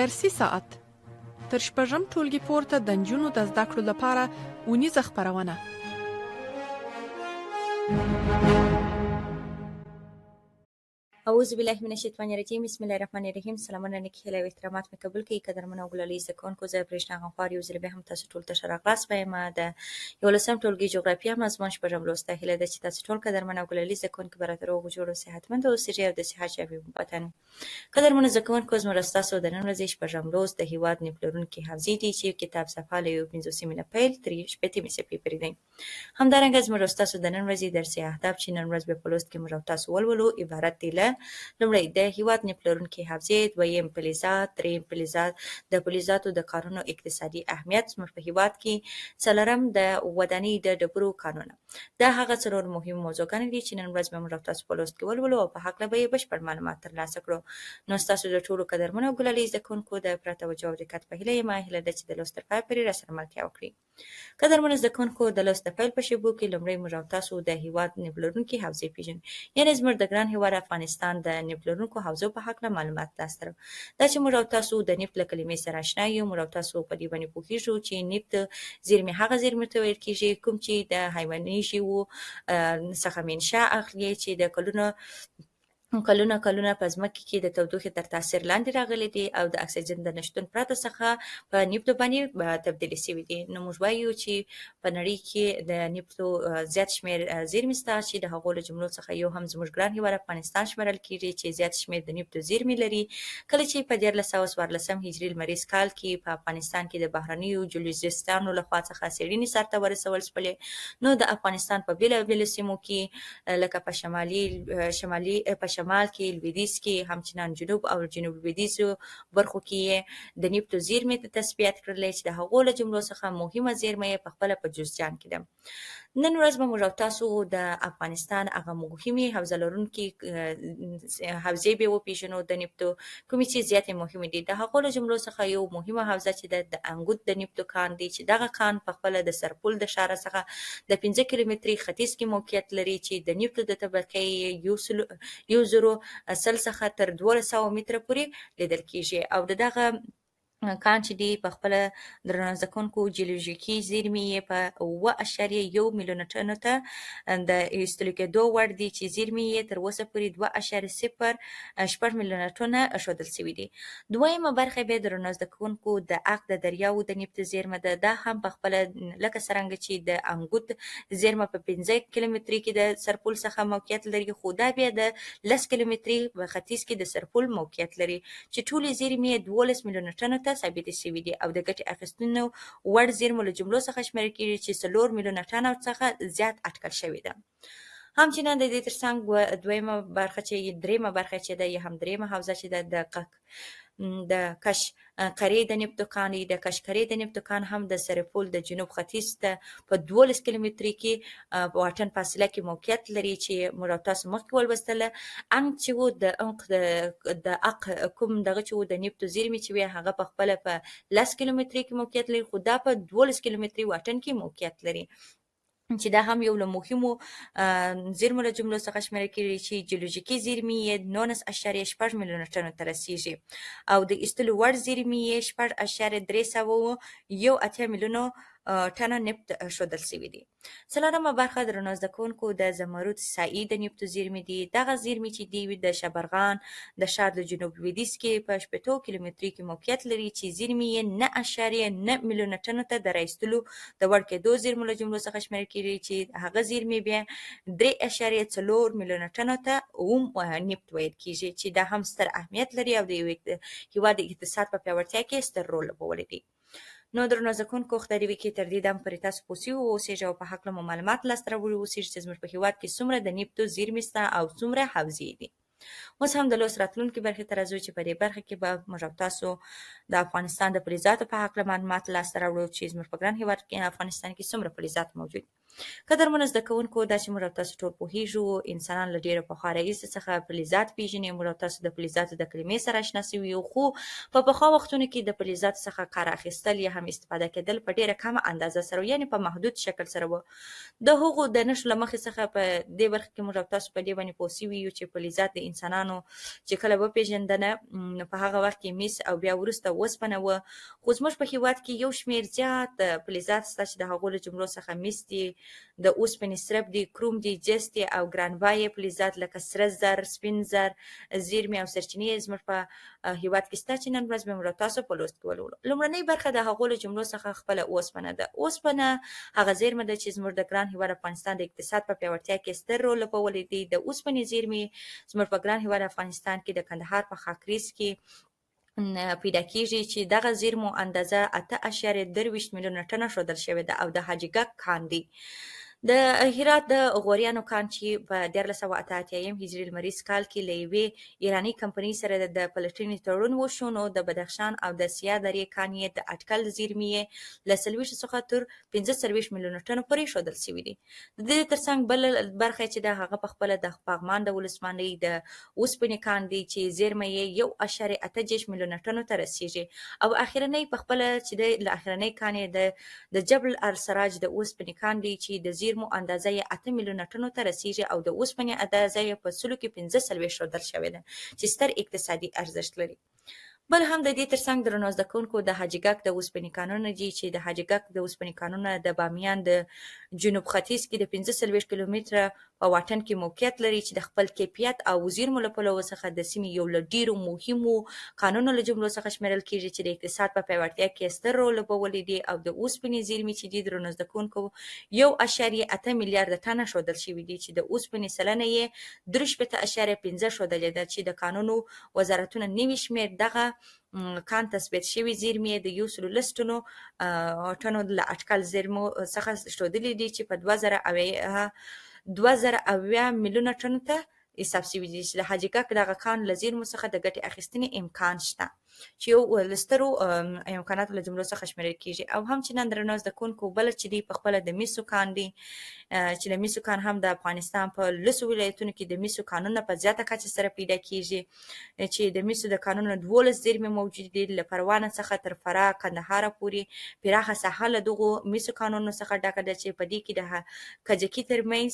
درسي ساعت تر شپږم ټولګي پورته د نجونو د زده کړو لپاره اونیزه خپرونه. اعوذ بالله من الشیطان الرجیم. بسم الله الرحمن الرحیم. سلامونه نیکی هیله او احترامات مې قبول کړئ. قدرمنو او ګلالي زده کوونکو، زه برېښنا غمخوار یو ځل بیا هم تاسو ټولو ته ښه راغلاست وایم. د 11 ټولګي جغرافیه مضمون شپږم لوست ته هیله ده چې تاسو ټول قدرمن او ګلالي زده کوونکي به راته روغ جوړ او صحتمند اوسئ او د صحت شافي وطن. قدرمنو زده کوونکو، زموږ ستاسو د نن ورځې شپږم لوست د هېواد نیپلرونکي حوزې دی چې کتاب صفحه له 51 نه پیل تر 60 صفحې پورې دی. همدارنګه زموږ ستاسو د نن ورځې درسي اهداف چې نن ورځ به په لوست کې موږ تاسو ولولو عبارت دی له: لومړی د هېواد نیپلرونکي حوزې، دویم فلزات، دریم فلزات د فلزاتو د کانونو اقتصادي اهمیت زموږ په هېواد کې، څلورم د ودانۍ د ډبرو کانونه. دا هغه څلور مهم موضوعګانې دي چې نن ورځ به موږ تاسو په لوست کې ولولو او په هکله به یې بشپړ معلومات ترلاسه کړو. نو ستاسو د ټولو قدرمنو او ګلالي زده کوونکو د پوره توجه او دقت په هیله یم. هیله ده چې د لوست تر پایه پورې راسره ملتیا وکړئ. قدرمنو زده کوونکو، د لوست د پیل په شیبو کې لومړی موږ تاسو د هېواد نیپلرونکي حوزې پېژنو، یعنې زموږ د ګران هېواد افغانستان د نیپلرونکو حوزو په هکله معلومات لاسته راوړو. دا چې موږ تاسو د نفت له کلمې سره اشنا یو، موږ تاسو په دې باندې پوهېږو چې نفت زیرمې هغه زیرمې ته ویل کېږي کوم چې د حیواني ژوو څخه منشأ اخلي، چې د کلونه په ځمکه کې د تودوخې تر تاثیر لاندې راغلي دي او د اکسیجن د نشتون پرته څخه په نفتو باندې تبدیلي شوي دي. نو موږ وایو چې په نړۍ کې د نفتو زیات شمېر زیرمې شته چې د هغو له جملو څخه یو هم زموږ ګران هېواد افغانستان شمېرل کېږي چې زیات شمېر د نفتو زیرمې لري. کله چې په 1414 هجري لمریز کال کې په افغانستان کې د بهرنیو جیولوجستانو لخوا څخه څېړنې سرته ورسول شولې، نو د افغانستان په بېلابېلو سیمو کې لکه په شمال کې، لویدیځ کې، همچنان جنوب او جنوب لویدیځو برخو کې د نفتو زیرمې تثبیت کړلې چې د هغو له جملو څخه مهمه زیرمه یې پخپله په جوزجان کې ده. نن ورځ به موږ تاسو د افغانستان هغه مهمې حوزه لرونکي حوزې به وپېژنو د نفتو، کومې چې زیاتې مهمې دي. د هغو له جملو څخه یو مهمه حوزه چې د انګوت د نفتو کان دی، چې دغه کان پخپله د سرپل د ښاره څخه د 5 کیلومتري ختیځ کې موقعیت لري، چې د نفتو د طبقې 100 څخه تر 1200 متره پورې لیدل کېږي. او د دغه کان چې دی په خپله درنو زده کوونکو جیولوژیکي زیرمې یې په 7.1 میلیونه ټنو ته د ایستلو کېدو وړ دي، چې زیرمې یې تر اوسه پورې 2.06 میلیونه ټنه ښودل شوي دي. دویمه برخه بیا درنو زده کوونکو د اق د دریاو د نفت زیرمه ده. دا هم په خپله لکه څرنګه چې د انګوت زیرمه په 15 کیلومتري کې د سرپل څخه موقعیت لري، خو دا بیا د 10 کیلومتري په ختیځ کې د سرپل موقعیت لري، چې ټولې زیرمې 12 میلیونه ټنو ته ثابتې شوي دي او د ګټې اخیستنو وړ زیرمو له جملو څخه شمېرل کېږي چې 4 میلیونه ټنو څخه زیات اټکل شوې ده. همچنان د دې ترڅنګ دریمه برخه چې ده، یا هم دریمه حوزه چې ده د کشقرې د نفتو کان دی. د کشقرې د نفتو کان هم د سرپل د جنوب ختیځ ته په 12 کیلومتري کې په واټن فاصله کې موقعیت لري، چې موږ تاسو مخکې ولوستله. انګ چې و د اق کوم دغه چې و د نفتو زیرمې چې وي، هغه په خپله په 10 کیلومتري کې موقعیت لري، خو دا په 12 کیلومتري واټن کې موقعیت لري، چې دا هم یو له مهمو زیرمو له جملو څخه شمېرل کېږي، چې جیولوژیکي زیرمې یې 19.6 میلیونه ټنو ته رسېږي او د ایستلو وړ زیرمې یې 6.318 میلیونو ټنه نفت ښودل شوي دي. څلورمه برخه درنو زده کوونکو د زمرد سایې د نفتو زیرمې دي. دغه زیرمې چې دی د شبرغان د ښار د جنوب لویدیځ کې په 80 کیلومتري کې موقعیت لري، چې زیرمې یې 9.9 میلیونه ټنو ته د راایستلو د وړ کېدو زیرمو له جملو څخه شمېرل کېږي، چې هغه زیرمې بیا 3.4 میلیونه ټنو ته نفت ویل کېږي، چې دا هم ستر اهمیت لري او د هېواد د اقتصاد په پیاوړتیا کې ستر رول لوبولی دی. نو درنو زده کوونکو، خدای دې وکړي تر دې دم پورې تاسو پوه شوي واوسېږئ او په هکله مو معلومات لاسته راوړي واوسېږي چې زموږ په هېواد کې څومره د نفتو زیرمې شته او څومره حوزې دي. اوس هم د لوست راتلونکي برخې ته راځو، چې په دې برخه کې به موږ تاسو د افغانستان د فلزاتو په هکله معلومات لاسته راوړو، چې زموږ په ګران هېواد کې افغانستان کې څومره فلزات موجود. قدرمنو زده کوونکو، دا چې موږ او تاسو ټول پوهیږو انسانان له ډېره پخوا راهیسې څخه فلزات پیژني. موږ او تاسو د فلزاتو د کلمې سره اشنا سوي یو، خو په پخوا وختونو کې د فلزاتو څخه کار اخیستل یا هم استفاده کېدل په ډېره کمه اندازه سره، یعنې په محدود شکل سره و. د هغو د نښو له مخې څخه په دې برخه کې موږ او تاسو په دې باندې پوه سوي یو چې فلزات د انسانانو چې کله وپېژندنه نو په هغه وخت کې مس او بیا وروسته اوسپنه وه. خو زموږ په هېواد کې یو شمېر زیات فلزات شته چې د هغو له جملو څخه مس دي، د اوسپنې سرب دي، کروم دي، جس دي او ګرانبایه فلزات لکه سره زر، سپین زر، زیرمې او سرچینې زموږ په هېواد کې شته چې نن ورځ به موږ تاسو په لوست کې ولولو. لومړنۍ برخه د هغو له جملو څخه خپله اوسپنه ده. اوسپنه هغه زیرمه ده چې زموږ د ګران هېواد افغانستان د اقتصاد په پیاوړتیا کې ستر رول لوبولی دی. د اوسپنې زیرمې زموږ په ګران هېواد افغانستان کې د کندهار په خاکریز کې پیدا کېږي چې دغه زیرمو اندازه 8.23 میلیونه ټنه ښودل شوې ده او د حاجي ګک کان دی. د هرات د غوریانو کان چې په 1488 هجري لمریز کال کې له یوې ایراني کمپنۍ سره د پلټنې تړون وشو، نو د بدخشان او د سیا درې کان یې د اټکل زیرمې له 40 څخه تر 45 میلیونه ټنو پورې ښودل شوي دي. د دې ترڅنګ بل برخه چې د هغه په خپله د پغمان د ولسوالۍ د اوسپنې کان دی چې زیرمه یې 1.8 میلیونه ټنو ته رسیږي، او اخرنۍ په خپله چې د اخرنۍ کان یې د جبل السراج د اوسپنې کان دی چې د زیرمو اندازه یې 8 میلیونه ټنو ته رسیږي او د اوسپنې اندازه یې په سلو کې 45 ښودل شوې ده چې ستر اقتصادي ارزښت لري. بل هم د دې ترڅنګ درنو زده کوونکو د حاجي ګک د اوسپنې کانونه دي چې د حاجي ګک د اوسپنې کانونه د بامیان د جنوب ختیځ کې د 45 کیلومتره په واټن کې موقعیت لري چې د خپل کیفیت او زیرمو له پلوه څخه د سیمې یو له ډېرو مهمو کانونو له جملو څخه شمیرل کېږي چې د اقتصاد په پیاوړتیا کې ستر رول لوبولی دی، او د اوسپنې زیرمې چې دي درنو زده کوونکو 1.8 میلیارده ټنه ښودل شوي دي چې د اوسپنې سلنه یې 3.5 ښودلې ده چې د کانونو وزارتونه نوي شمېر دغه کان تثبیت شوي زیرمې د 110 ټنو له اټکل زیرمو څخه ښودلې دي چې په 2008 میلیونه ټنو ته حساب شوي دي چې د حاجي ګک دغه کان له زیرمو څخه د ګټې اخیستنې امکان شته چې یو له سترو امکاناتو له جملو څخه شمیرل کېږي. او هم چې نن درنو زده کوونکو بله چې دی په خپله د مسو کان دی چې د مسو کان هم د افغانستان په 10 ولایتونو کې د مسو کانونه په زیاته کچه سره پیدا کېږي چې د مسو د کانونو 12 زیرمې موجود دي له پروانه څخه تر فراه کندهار پورې پراخه ساحه له دغو مسو کانونو څخه ډکه ده چې په دې کې د کجکي ترمنځ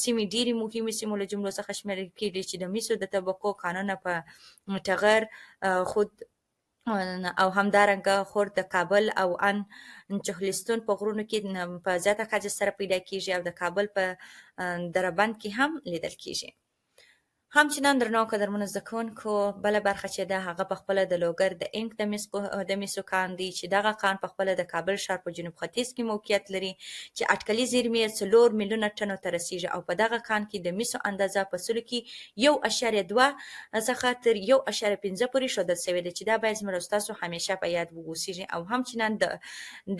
سیمې ډېرې مهمې سیمو له جملو څخه شمیرل کېږي چې د مسو د طبقو کانونه په ټغر، خود او همدارنګه خور د کابل او ان چهلستون په غرونو کې په زیاته کچه سره پیدا کېږي او د کابل په دربند کې هم لیدل کېږي. هم چې نن درنو قدرمنو زده کوونکو بله برخه چې ده هغه په خپله د لوګر د انک د مسو کان دی چې دغه کان په خپله د کابل ښار په جنوب ختیځ کې موقعیت لري چې اټکلي زیرمې 4 میلیونه ټنو ته رسیږي او په دغه کان کې د مسو اندازه په سلو کې 1.2 څخه تر 1.5 پورې ښودل شوې ده چې دا باید زموږ ستاسو همیشه په یاد وګوسیږي. او هم چې نن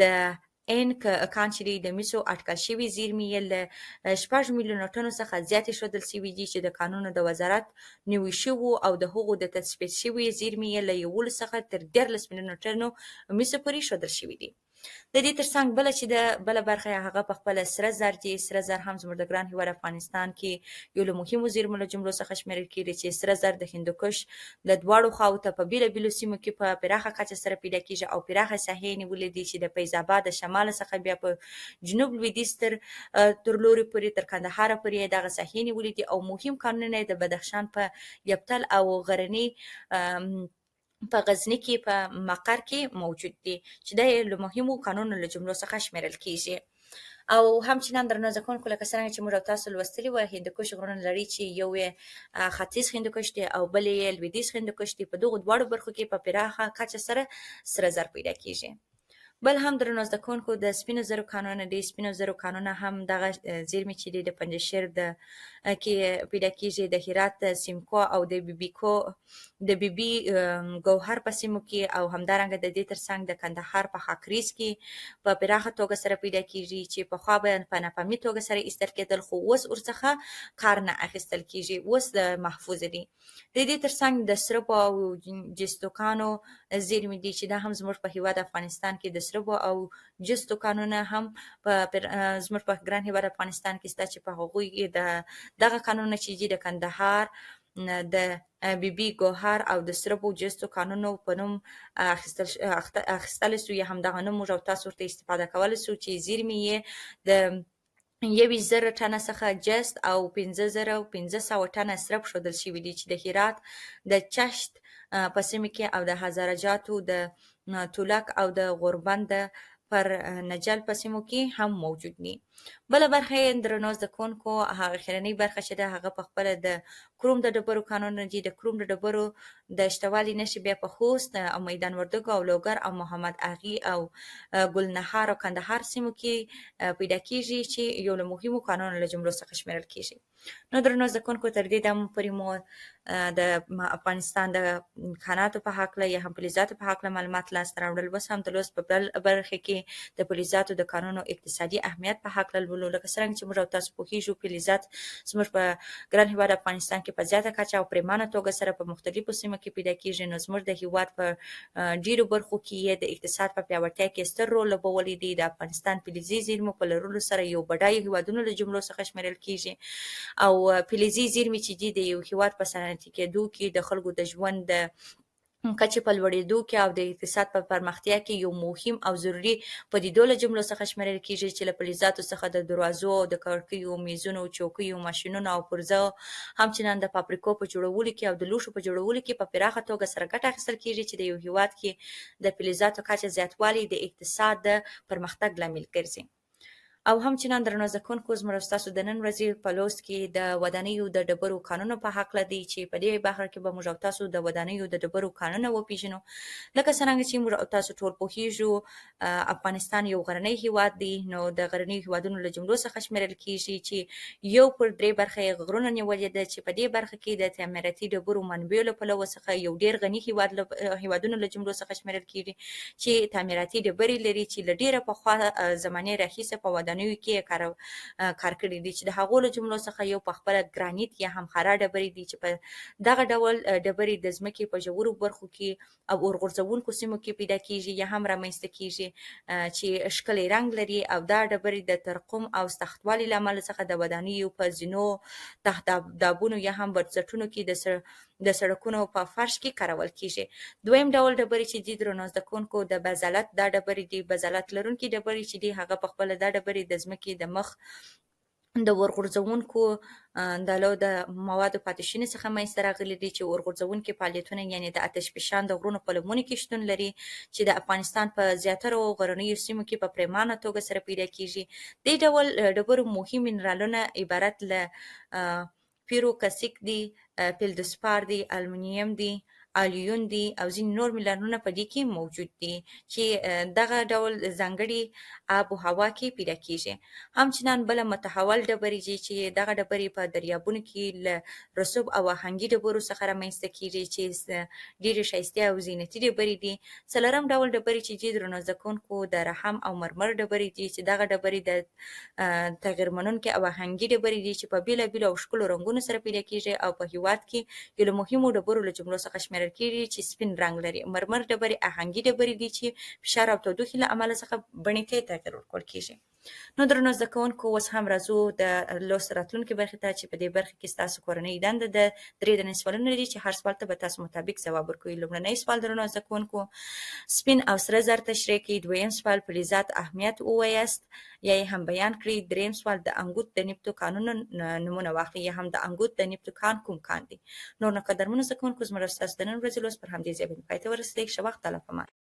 د انک کان چې د مسو اټکل شوي زیرمې یې له 6 میلیونه ټنو څخه زیاتې ښودل شوي دي چې د کانونو د وزارت نوي شوو او د هغو د تثبیت شوي زیرمې یې له 11 څخه تر 14 میلیونه ټنو مسو پورې ښودل شوي دي. د دې ترڅنګ بله چې د بله برخه هغه په خپله سره زر دي. سره زر هم زموږ د ګران هېواد افغانستان کې یو له مهمو زیرمو له جملو څخه شمیرل کېږي چې سره زر د هندوکش له دواړو خواو ته په بېلابېلو سیمو کې په پراخه کچه سره پیدا کېږي او پراخه ساحې یې نیولې دي چې د فیض اباد د شماله څخه بیا په جنوب لویدیځ تر لوري پورې تر کندهار پورې دغه ساحې نیولې دي او مهم کانونه یې د بدخشان په یبتل او غرني په غزني کې په مقر کې موجود دي چې دا له مهمو کانونو له جملو څخه شمیرل کېږي. او هم چې نن درنو زده کوونکو لکه څرنګه چې موږ او تاسو لوستلي وه هندوکش غرونه لري چې یو یې ختیځ هندوکش دی او بل یې لویدیځ هندوکش دی. په دغو دواړو برخو کې په پراخه کچه سره زر پیدا کېږي. بل هم درنو زده کوونکو د سپینو زرو کانونه دي. سپینو زرو کانونه هم دغه زیرمې چې دي د پنجشیر کې پیدا کېږي، د هرات د سیمکو او د بیبي ګوهر په سیمو کې او همدارنګه د دې ترڅنګ د کندهار په خاکریز کې په پراخه توګه سره پیدا کېږي چې پخوا به په ناپامي توګه سره ایستل کېدل خو اوس ورڅخه کار نه اخیستل کېږي، اوس محفوظ دي. د دې ترڅنګ د سرو او جستوکانو زیرمې دي چې دا هم زموږ په هېواد افغانستان کې د سربو او جستو کانونه هم زموږ په ګران هیواد افغانستان کې شته چې په هغوی دغه کانونه چې د کندهار د بی بی ګوهر او د سربو جستو کانونو په نوم اخیستلی سو یا هم دغه نوم موږ او تاسو ورته استفاده کولی سو چې زیرمې یې د 1,000 ټنه څخه جست او 5,500 ټنه سرب ښودل شوي دي چې د هرات د چشت په سیمه کې او د هزاره جاتو د تولک او د غوربند پر نجل په سیمو کې هم موجود دي. بله برخه یې درنو زده کوونکو هغه خیرنۍ برخه چې ده هغه په خپله د کروم د ډبرو کانونه دي. د کروم د ډبرو د شتوالي نښې بیا په خوست او میدان وردګو او لوګر او محمد اغي او ګلنهار او کندهار سیمو کې پیدا کیږي چې یو له مهمو کانونو له جملو څخه شمیرل کیږي. نو درنو زده کوونکو تر دې دمه پورې مو د افغانستان د کاناتو په هکله یا هم فلزاتو په هکله معلومات لاسته راوړل. اوس هم د لوست په بل برخه کې د فلزاتو د کانونو اقتصادي اهمیت په هکله لولو. لکه څرنګه چې موږ او تاسو پوهیږو فلزات زموږ په ګران هیواد افغانستان کې په زیاته کچه او پریمانه توګه سره په مختلفو سیمو کې پیدا کیږي. نو زموږ د هیواد په ډیرو برخو کې یې د اقتصاد په پیاوړتیا کې ستر رول لوبولی دی. د افغانستان فلزي زیرمو په لرلو سره یو بډایه هیوادونو له جملو څخه شمیرل کیږي او فلزي زیرمې چې دي د یو هیواد په صنعتي کېدو کې د خلکو د ژوند د کچې په لوړېدو کې او د اقتصاد په پرمختیا کې یو مهم او ضروري پدیدو له جملو څخه شمیرل کیږي چې له فلزاتو څخه د دروازو او د کړکیو میزونو چوکیو ماشینونو او پرزو همچنان د فابریکو په جوړولو کې او د لوښو په جوړولو کې په پراخه توګه سره ګټه اخیستل کیږي چې د یو هیواد کې د فلزاتو کچه زیاتوالی د اقتصاد د پرمختګ لامل ګرځي. او همچنان درنو زده کوونکو زموږ او ستاسو د نن ورځې په لوست کې د ودانیو د ډبرو کانونو په هکله دی چې په دې برخه کې به موږ او تاسو د ودانیو د ډبرو کانونه وپېژنو. لکه څرنګه چې موږ او تاسو ټول پوهیږو افغانستان یو غرنی هیواد دی. نو د غرنیو هیوادونو له جملو څخه شمیرل کیږي چې 1/3 برخه یې غرونه نیولې ده چې په دې برخه کې د تعمیراتي ډبرو منابعو له پلوه څخه یو ډیر غني هیوادونو له جملو څخه شمیرل کیږي چې تعمیراتي ډبرې لري چې له ډیره پخوا زمانې راهیسې په کې کار کړی دي چې د هغو له جملو څخه یو په خپله ګرانیت یا هم خارا ډبرې دي چې په دغه ډول ډبرې د ځمکې په ژورو برخو کې او اورغورځونکو سیمو کې پیدا کیږي یا هم رامنځته کیږي چې ښکلی رنګ لري او دا ډبرې د ترقم او سختوالي له امله څخه د ودانیو په زینو تهدابونو یا هم بنسټونو کې د سړکونو په فرش کې کارول کیږي. دویم ډول ډبرې چې دي درنو زده کوونکو د بزالت دا ډبرې دي. بزالت لرونکي ډبرې چې دي هغه په خپله دا ډبرې د ځمکې د مخ د ورغورځونکو د موادو پاتې شونې څخه منځته راغلي دي چې ورغورځونکي فعالیتونه یعنې د اتش فشان د غرونو په لمنو کې شتون لري چې د افغانستان په زیاترو غرنیو سیمو کې په پریمانه توګه سره پیدا کیږي. دې ډول ډبرو مهم منرالونه عبارت له پیروکسیک دي، فلدسپار دي، المونیم دي، الیون دي او ځینې نور منرالونه په دې کې موجود دي چې دغه ډول ځانګړي آب و هوا کې پیدا کیږي. همچنان بله متحول ډبرې دي چې دغه ډبرې په دریابونو کې له رسوب او آهنګي ډبرو څخه رامنځته کیږي چې ډېرې ښایستې او زینتي ډبرې دي. څلورم ډول ډبرې چې دي درنو زده کوونکو د رحم او مرمر ډبرې دي چې دغه ډبرې د تغیر منونکې او آهنګي ډبرې دي چې په بېلابېلو او ښکلو رنګونو سره پیدا کیږي او په هېواد کې یو له مهمو ډبرو له جملو څخه شمیرل کیږي چې سپین رنګ لري. مرمر ډبرې آهنګي ډبرې دي چې فشار او تودوخې له امله څخه بڼې ته تغیر ورکول کیږي. نو درنو زده کوونکو اوس هم راځو د لوست راتلونکې برخې ته چې په دې برخه کې ستاسو کورنۍ دنده د 3 دنې سوالونه دي چې هر سوال ته به تاسو مطابق ځواب ورکوئ. لومړنی سوال درنو زده کوونکو سپین او سره زر تشریح کړئ. دویم سوال فلزات اهمیت ووایاست یا یې هم بیان کړئ. دریم سوال د انګوت د نفتو کانونو نومونه واخلئ یا هم د انګوت د نفتو کان کوم کان دی. نور نو قدرمنو زده کوونکو زموږ ستاسو د نن ورځې لوست پر همدې ځای باندې پای ته ورسېدی. ښه وخت. الله پامان.